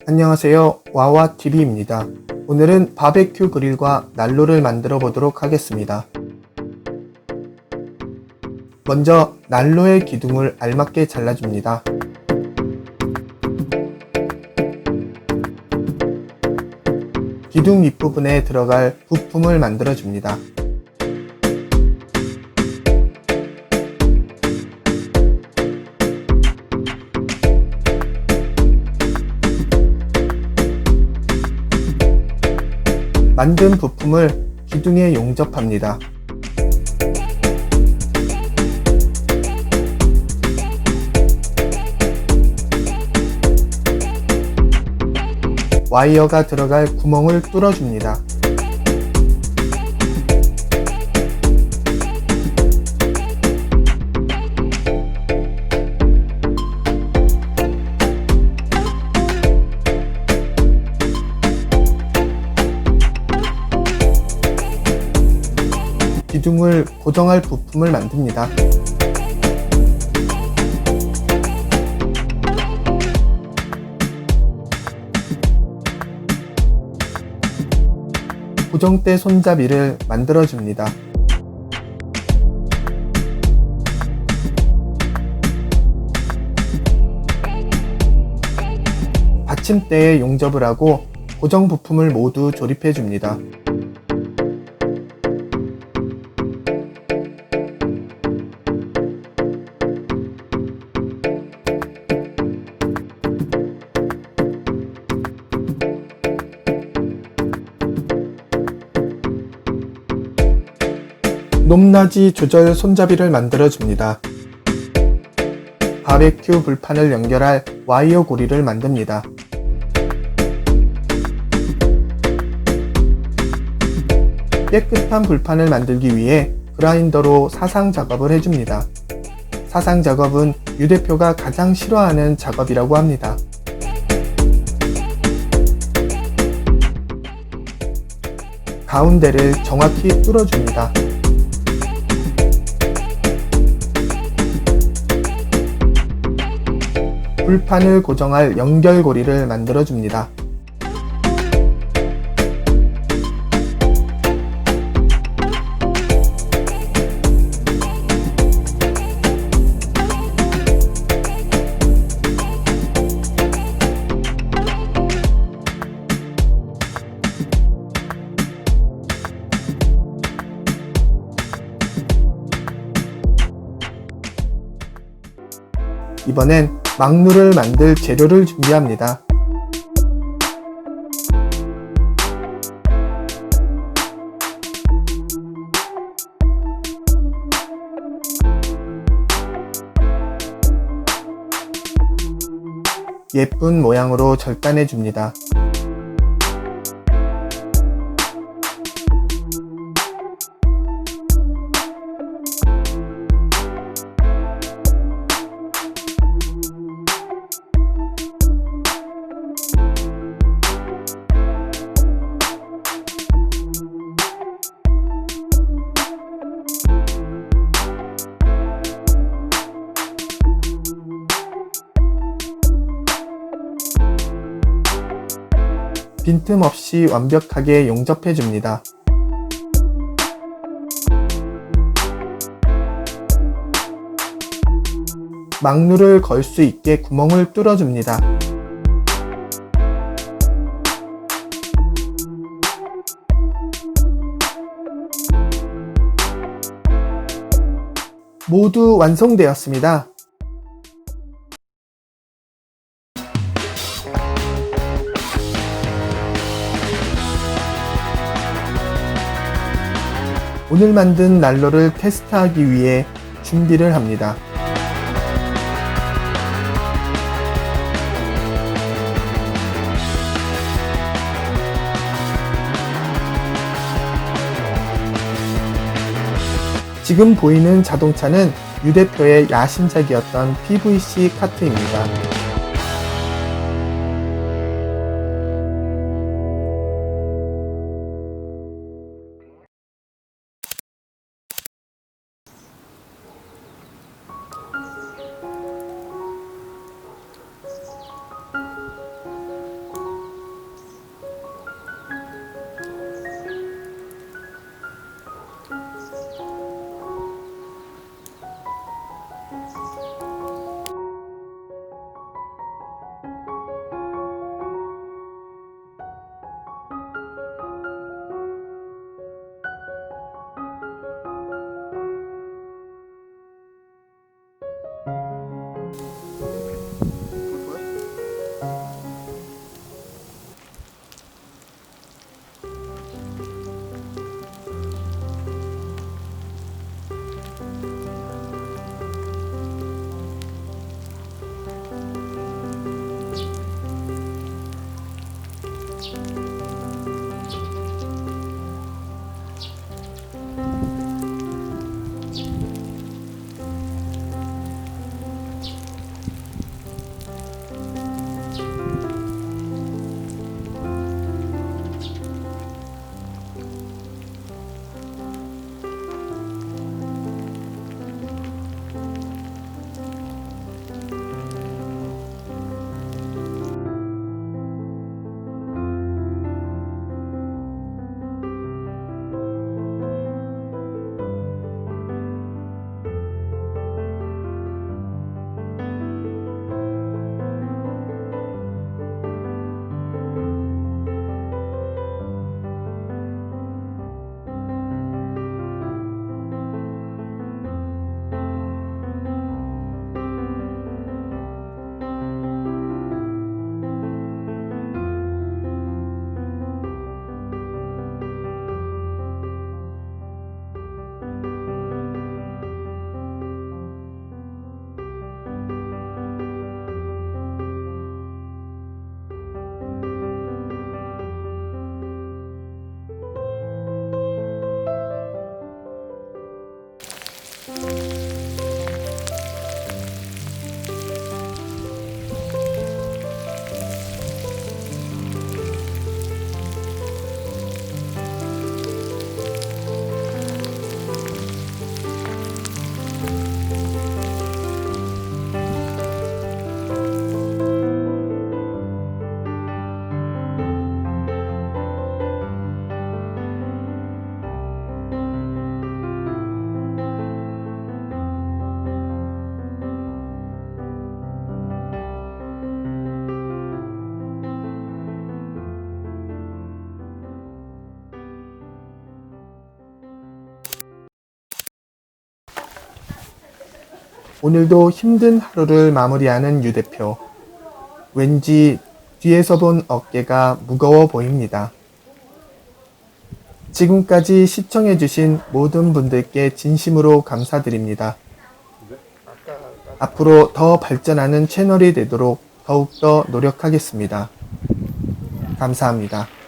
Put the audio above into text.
안녕하세요. 와와TV입니다. 오늘은 바베큐 그릴과 난로를 만들어 보도록 하겠습니다. 먼저 난로의 기둥을 알맞게 잘라줍니다. 기둥 윗부분에 들어갈 부품을 만들어 줍니다. 만든 부품을 기둥에 용접합니다. 와이어가 들어갈 구멍을 뚫어줍니다. 기둥을 고정할 부품을 만듭니다. 고정대 손잡이를 만들어줍니다. 받침대에 용접을 하고 고정 부품을 모두 조립해줍니다. 높낮이 조절 손잡이를 만들어줍니다. 바베큐 불판을 연결할 와이어 고리를 만듭니다. 깨끗한 불판을 만들기 위해 그라인더로 사상 작업을 해줍니다. 사상 작업은 유 대표가 가장 싫어하는 작업이라고 합니다. 가운데를 정확히 뚫어줍니다. 불판을 고정할 연결고리를 만들어줍니다. 이번엔 막루를 만들 재료를 준비합니다. 예쁜 모양으로 절단해 줍니다. 빈틈없이 완벽하게 용접해 줍니다. 막루를 걸 수 있게 구멍을 뚫어 줍니다. 모두 완성되었습니다. 오늘 만든 난로를 테스트하기 위해 준비를 합니다. 지금 보이는 자동차는 유 대표의 야심작이었던 PVC 카트입니다. 오늘도 힘든 하루를 마무리하는 유 대표. 왠지 뒤에서 본 어깨가 무거워 보입니다. 지금까지 시청해주신 모든 분들께 진심으로 감사드립니다. 앞으로 더 발전하는 채널이 되도록 더욱더 노력하겠습니다. 감사합니다.